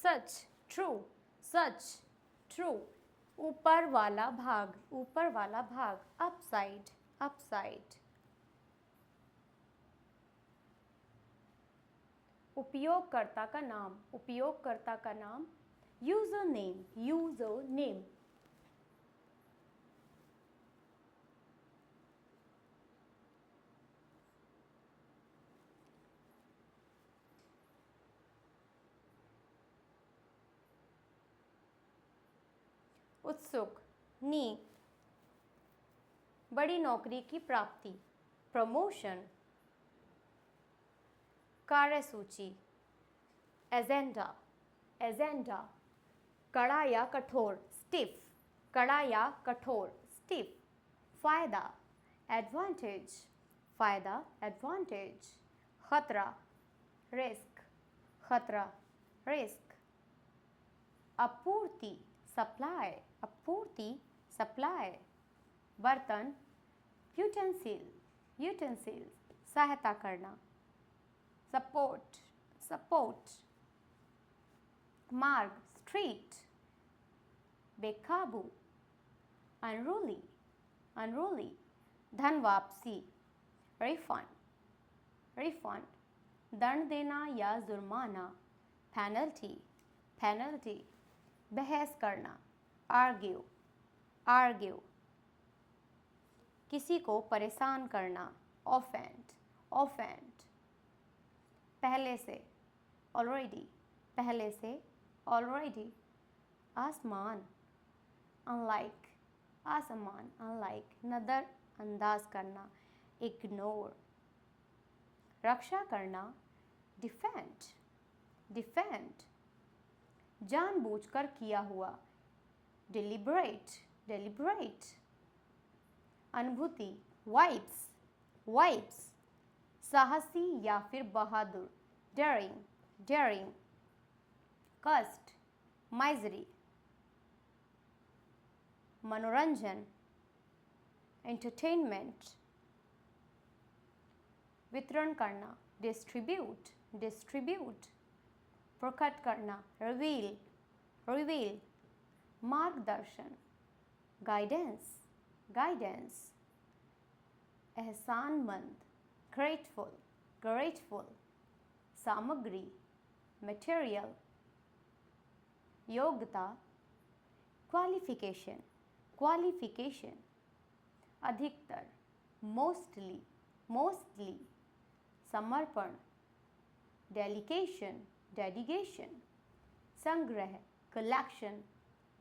सच, true, सच, true. ऊपर वाला भाग, ऊपर वाला भाग, अपसाइड, अपसाइड। उपयोगकर्ता का नाम, उपयोगकर्ता का नाम, यूजर नेम, यूजर नेम। उत्सुक, नी, बड़ी नौकरी की प्राप्ति, प्रमोशन। कार्यसूची, एजेंडा, एजेंडा। कड़ा या कठोर, स्टिफ, कड़ा या कठोर, स्टिफ। फायदा, एडवांटेज, फायदा, एडवांटेज। खतरा, रिस्क, खतरा, रिस्क। आपूर्ति, सप्लाई, आपूर्ति, सप्लाई। बर्तन, यूटेंसिल, यूटेंसिल, सहायता करना। Support, support. मार्ग, स्ट्रीट। बेकाबू, अनरूली, अनरूली। धन वापसी, रिफंड, रिफंड। दंड देना या जुर्माना, पेनल्टी, पेनल्टी। बहस करना, आर्ग्यू, आर्ग्यू। किसी को परेशान करना, ऑफेंड, ऑफेंड। पहले से, ऑलरेडी, पहले से, ऑलरेडी। आसमान, अनलाइक, आसमान, अनलाइक। नज़र अंदाज करना, इग्नोर। रक्षा करना, डिफेंड, डिफेंड। जानबूझकर किया हुआ, डिलिबरेट, डिलिबरेट। अनुभूति, वाइब्स, वाइब्स। साहसी या फिर बहादुर, डेयरिंग, डेयरिंग। कष्ट, माइजरी। मनोरंजन, एंटरटेनमेंट। वितरण करना, डिस्ट्रीब्यूट, डिस्ट्रीब्यूट। प्रकट करना, रिवील, रिवील। मार्गदर्शन, गाइडेंस, गाइडेंस। एहसानमंद, ग्रेटफुल, ग्रेटफुल। सामग्री, मटेरियल। योग्यता, क्वालिफिकेशन, क्वालिफिकेशन। अधिकतर, मोस्टली, मोस्टली। समर्पण, डेलिकेशन, डेडिकेशन। संग्रह, कलेक्शन,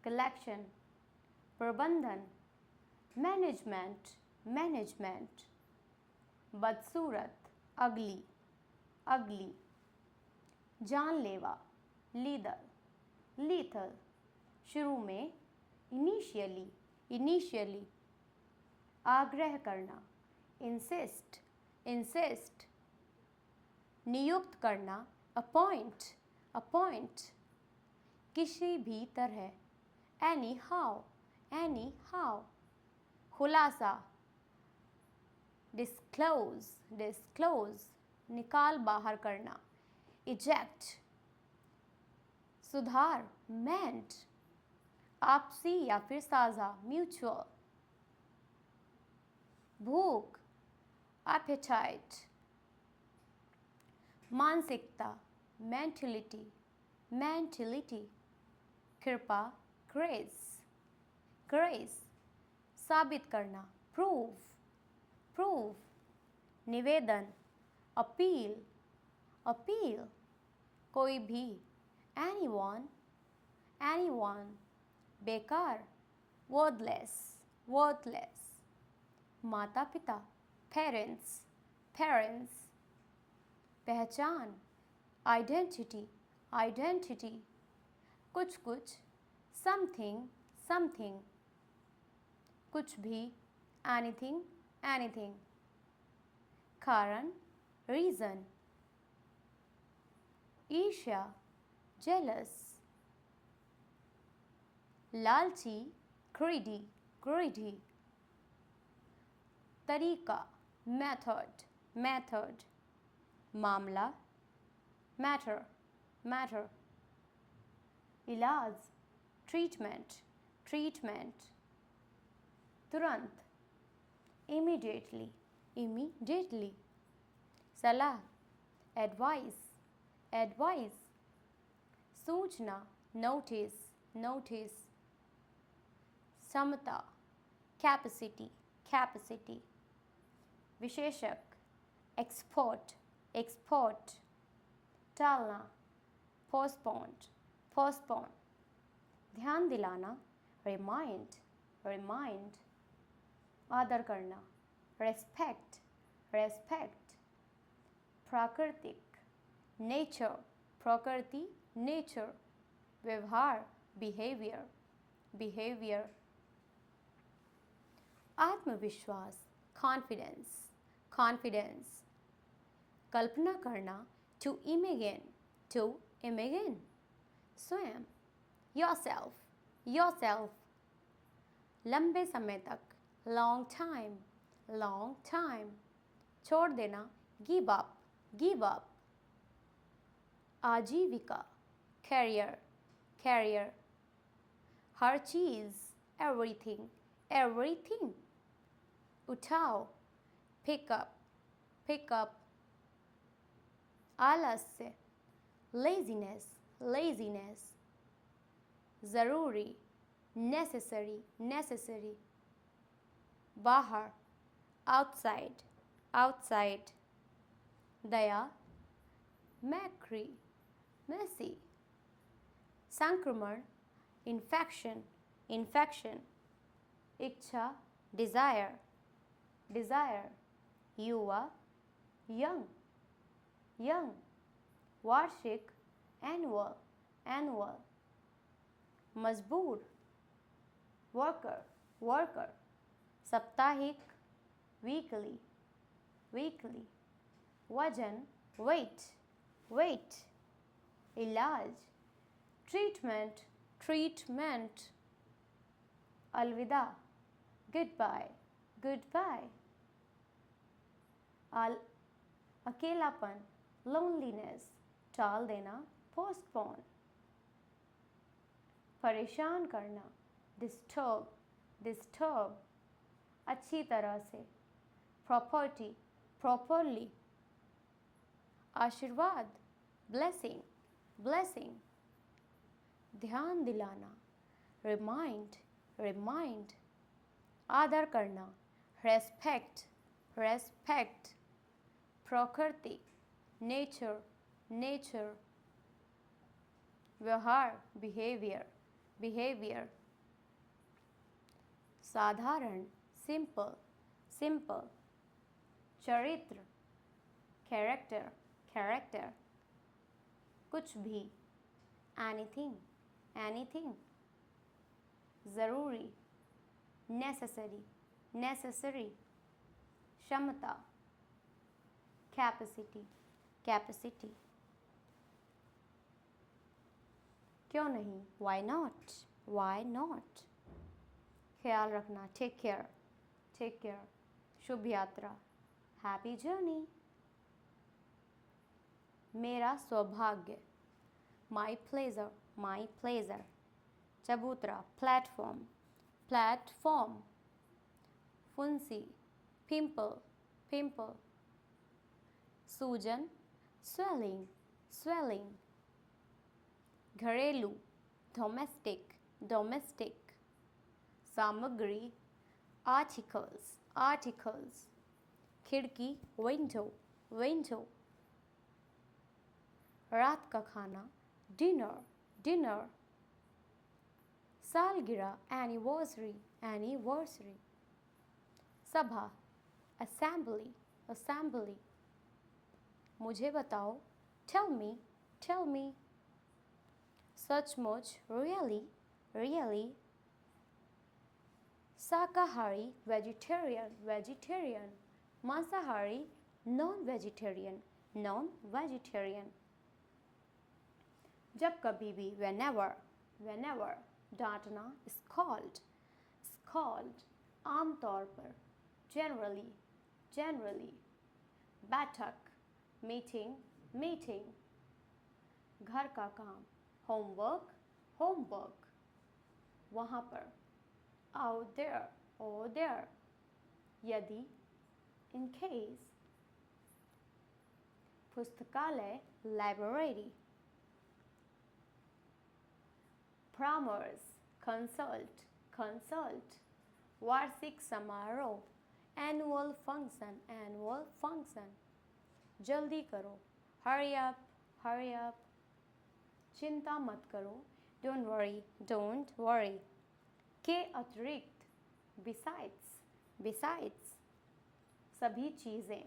कलेक्शन। प्रबंधन, मैनेजमेंट, मैनेजमेंट। बदसूरत, अगली, अगली। जानलेवा, लीदर, लीथल। शुरू में, इनिशियली, इनिशियली। आग्रह करना, इंसिस्ट, इंसिस्ट। नियुक्त करना, अपॉइंट, अपॉइंट। किसी भी तरह, एनी हाउ, एनी हाउ। खुलासा, डिस्क्लोज, डिस्क्लोज। निकाल बाहर करना, इजेक्ट। सुधार, मेंट। आपसी या फिर साझा, म्यूचुअल। भूख, एपेटाइट। मानसिकता, मेंटलिटी, मेंटलिटी। कृपा, ग्रेस, ग्रेस। साबित करना, प्रूव, प्रूव। निवेदन, अपील, अपील। कोई भी, एनीवन, एनीवन। बेकार, वर्डलेस, वर्डलेस। माता पिता, पेरेंट्स, पेरेंट्स। पहचान, आइडेंटिटी, आइडेंटिटी। कुछ कुछ, समथिंग, समथिंग। कुछ भी, एनीथिंग, एनीथिंग। कारण, रीज़न। ईर्ष्या, जेलस। लालची, ग्रीडी, ग्रीडी। तरीका, मेथड, मेथड। मामला, मैटर, मैटर। इलाज, ट्रीटमेंट, ट्रीटमेंट, तुरंत, immediately, immediately, सलाह, एडवाइस, एडवाइस, सूचना, नोटिस, नोटिस, क्षमता, कैपेसिटी, कैपेसिटी, विशेषक, एक्सपोर्ट, एक्सपोर्ट, टालना, पोस्टपोन्ड, पोस्टपोन, ध्यान दिलाना, रिमाइंड, रिमाइंड, आदर करना, रेस्पेक्ट, रेस्पेक्ट, प्राकृतिक, नेचर, प्रकृति, नेचर, व्यवहार, बिहेवियर, बिहेवियर, आत्मविश्वास, कॉन्फिडेंस, कॉन्फिडेंस, कल्पना करना, टू इमेजिन, टू इमेजिन, स्वयं, योरसेल्फ, योरसेल्फ, लंबे समय तक, लॉन्ग टाइम, लॉन्ग टाइम, छोड़ देना, गिव अप, गिव अप, आजीविका, कैरियर, कैरियर, हर चीज़, एवरीथिंग, एवरीथिंग, उठाओ, पिकअप, पिकअप, आलस्य, लेजीनेस, लेजीनेस, ज़रूरी, नेसेसरी, नेसेसरी, बाहर, आउटसाइड, आउटसाइड, दया, मैक्री, मेसी, संक्रमण, इन्फेक्शन, इन्फेक्शन, इच्छा, डिज़ायर, डिज़ायर, युवा, यंग, यंग, वार्षिक, एनुअल, एनुअल, मजबूर, वर्कर, वर्कर, साप्ताहिक, वीकली, वीकली, वजन, वेट, वेट, इलाज, ट्रीटमेंट, ट्रीटमेंट, अलविदा, गुड बाय, गुड बाय, अकेलापन, लोनलीनेस, टाल देना, पोस्टपोन, परेशान करना, डिस्टर्ब, डिस्टर्ब, अच्छी तरह से, प्रॉपर्टी, प्रॉपरली, आशीर्वाद, ब्लेसिंग, ब्लेसिंग, ध्यान दिलाना, रिमाइंड, रिमाइंड, आदर करना, रेस्पेक्ट, रेस्पेक्ट, प्रकृति, नेचर, नेचर, व्यवहार, बिहेवियर, बिहेवियर, साधारण, सिंपल, सिंपल, चरित्र, कैरेक्टर, कैरेक्टर, कुछ भी, एनीथिंग, एनीथिंग, ज़रूरी, नेसेसरी, नेसेसरी, क्षमता, कैपेसिटी, कैपेसिटी, क्यों नहीं, वाई नॉट, वाई नॉट, ख्याल रखना, टेक केयर, टेक केयर, शुभ यात्रा, हैप्पी जर्नी, मेरा सौभाग्य, माई प्लेजर, माई प्लेजर, चबूतरा, प्लेटफॉर्म, प्लेटफॉर्म, फुंसी, पिंपल, पिंपल, सूजन, स्वेलिंग, स्वेलिंग, घरेलू, डोमेस्टिक, डोमेस्टिक, सामग्री, आर्टिकल्स, आर्टिकल्स, खिड़की, विंडो, विंडो, रात का खाना, डिनर, डिनर, सालगिरह, एनिवर्सरी, एनिवर्सरी, सभा, असेंबली, असेंबली, मुझे बताओ, टेल मी, टेल मी, सचमुच, रियली, रियली, शाकाहारी, वेजिटेरियन, वेजिटेरियन, मांसाहारी, नॉन वेजिटेरियन, नॉन वेजिटेरियन, जब कभी भी, whenever, whenever, डांटना, scold, scold, आमतौर पर, generally, generally, बैठक, meeting, meeting, घर का काम, homework, homework, वहाँ पर, out there, over there, यदि, in case, पुस्तकालय, library, परामर्श, consult, consult, वार्षिक समारोह, annual function, annual function, जल्दी करो, hurry up, hurry up, चिंता मत करो, don't worry, don't worry, के अतिरिक्त, besides, besides, सभी चीज़ें,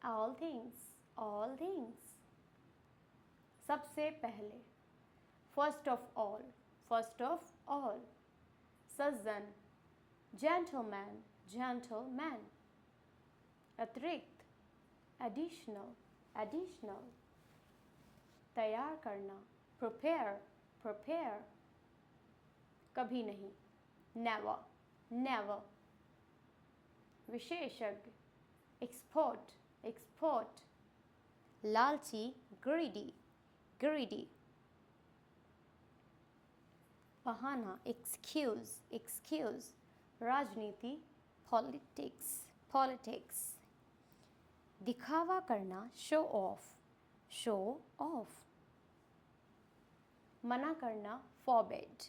all things, all things, सबसे पहले, first of all, first of all, Sajjan, gentleman, gentleman, अतिरिक्त, additional, additional, तैयार करना, prepare, prepare, कभी नहीं, never, never, विशेषज्ञ, expert, expert, लालची, greedy, greedy, बहाना, excuse, excuse, राजनीति, politics, politics, दिखावा करना, show off, show off, मना करना, forbid,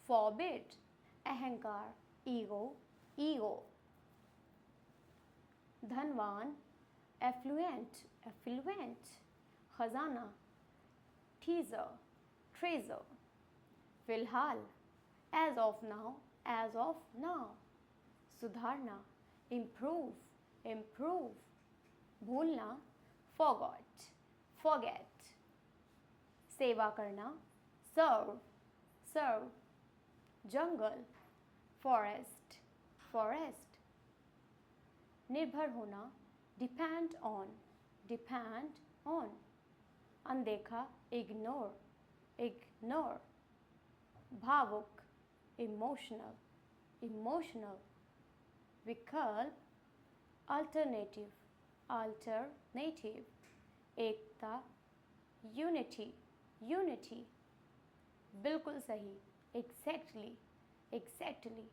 forbid, अहंकार, ego, ego, धनवान, affluent, affluent, खजाना, teaser, treasure, फिलहाल, as of now, as of now, सुधारना, improve, improve, भूलना, forgot, forget, सेवा करना, serve, serve, जंगल, forest, forest, निर्भर होना, depend on, depend on, अनदेखा, ignore, ignore, भावुक, emotional, emotional, विकल्प, alternative, alternative, एकता, unity, unity, बिल्कुल सही, exactly, exactly,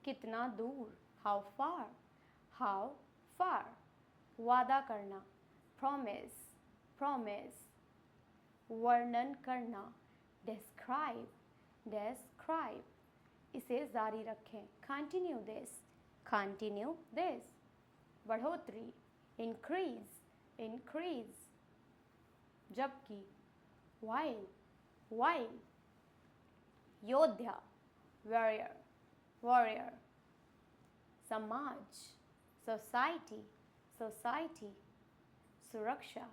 कितना दूर, how far, how far, वादा करना, promise, promise, वर्णन करना, describe, describe, इसे जारी रखें, continue this, continue this, बढ़ोतरी, increase, increase, जबकि, while, योद्धा, warrior, warrior, समाज, society, society, सुरक्षा,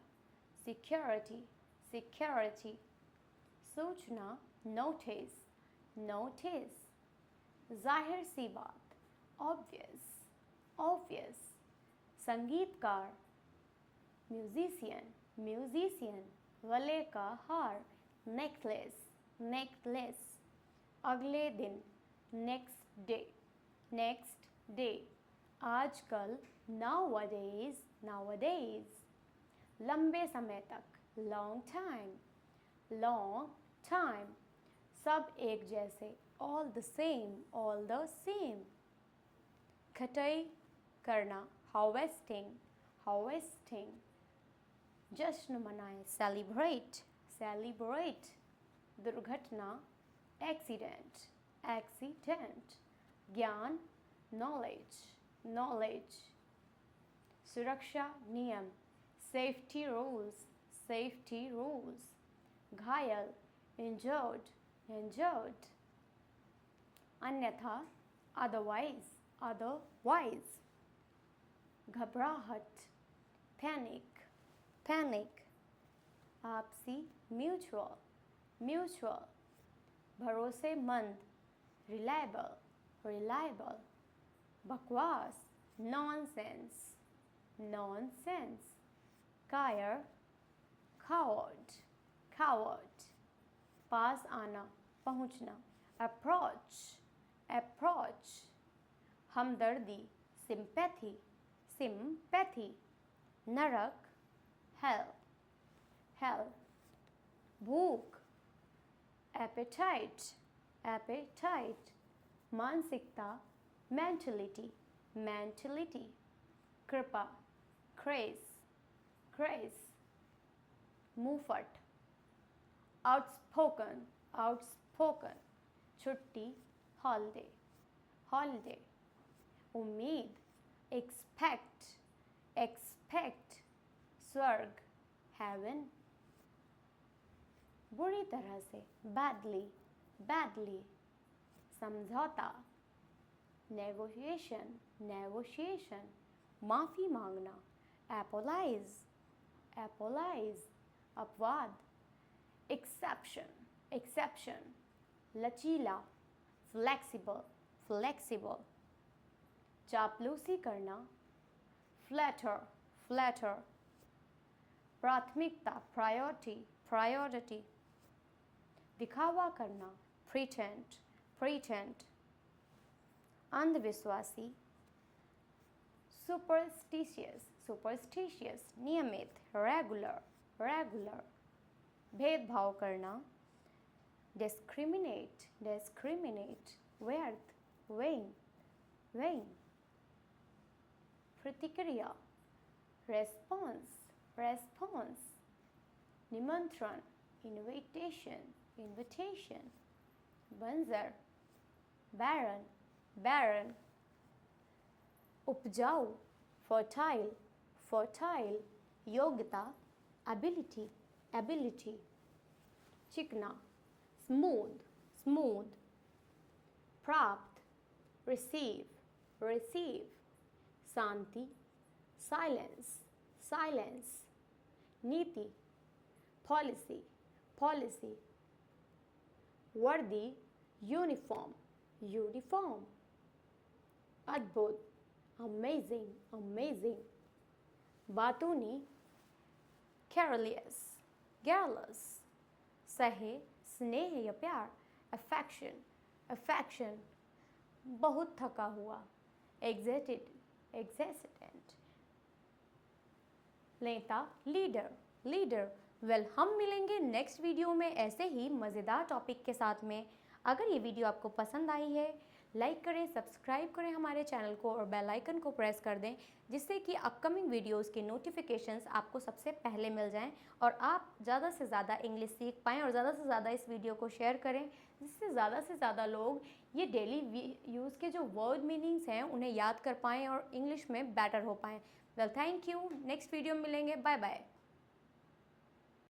security, security, सूचना, notice, notice, जाहिर सी बात, obvious, obvious, संगीतकार, musician, musician, गले का हार, necklace, necklace, अगले दिन, next day, next day, आजकल, nowadays, nowadays, लंबे समय तक, long time, long time, सब एक जैसे, all the same, all the same, कटाई करना, harvesting, harvesting, जश्न मनाएं, celebrate, celebrate, दुर्घटना, accident, accident, ज्ञान, knowledge, knowledge, सुरक्षा नियम, safety rules, safety rules, घायल, injured, injured, अन्यथा, otherwise, otherwise, घबराहट, panic, panic, आपसी, mutual, mutual, भरोसेमंद, reliable, reliable, बकवास, nonsense, nonsense, कायर, coward, coward, पास आना, पहुंचना, approach, approach, हमदर्दी, sympathy, sympathy, नरक, hell, hell, भूख, appetite, appetite, मानसिकता, mentality, mentality, कृपा, craze, craze, मुंहफट, outspoken, outspoken, छुट्टी, holiday, holiday, उम्मीद, expect, expect, स्वर्ग, heaven, बुरी तरह से, badly, badly, समझौता, negotiation, negotiation, माफ़ी मांगना, apologize, apologize, अपवाद, exception, exception, लचीला, flexible, flexible, चापलूसी करना, flatter, flatter, प्राथमिकता, priority, priority, दिखावा करना, pretend, pretend, अंधविश्वासी, superstitious, superstitious, नियमित, regular, regular, भेदभाव करना, discriminate, discriminate, व्यर्थ, vain, vain, प्रतिक्रिया, response, response, निमंत्रण, invitation, invitation, बंजर, barren, barren, उपजाऊ, fertile, fertile, योग्यता, ability, ability, चिकना, smooth, smooth, प्राप्त, receive, receive, शांति, silence, silence, नीति, policy, policy, वर्दी, uniform, uniform, अद्भुत, amazing, amazing, बातूनी, careless, careless, सहे, स्नेह या प्यार, affection, affection, बहुत थका हुआ, exhausted, exhausted, नेता, लीडर, लीडर। वेल हम मिलेंगे नेक्स्ट वीडियो में ऐसे ही मज़ेदार टॉपिक के साथ में। अगर ये वीडियो आपको पसंद आई है, लाइक करें, सब्सक्राइब करें हमारे चैनल को और बेल आइकन को प्रेस कर दें, जिससे कि अपकमिंग वीडियोस के नोटिफिकेशंस आपको सबसे पहले मिल जाएं और आप ज़्यादा से ज़्यादा इंग्लिश सीख पाएँ और ज़्यादा से ज़्यादा इस वीडियो को शेयर करें, जिससे ज़्यादा से ज़्यादा लोग ये डेली यूज़ के जो वर्ड मीनिंग्स हैं उन्हें याद कर पाएँ और इंग्लिश में बेटर हो पाएँ। Well thank you, next video में मिलेंगे, बाय बाय।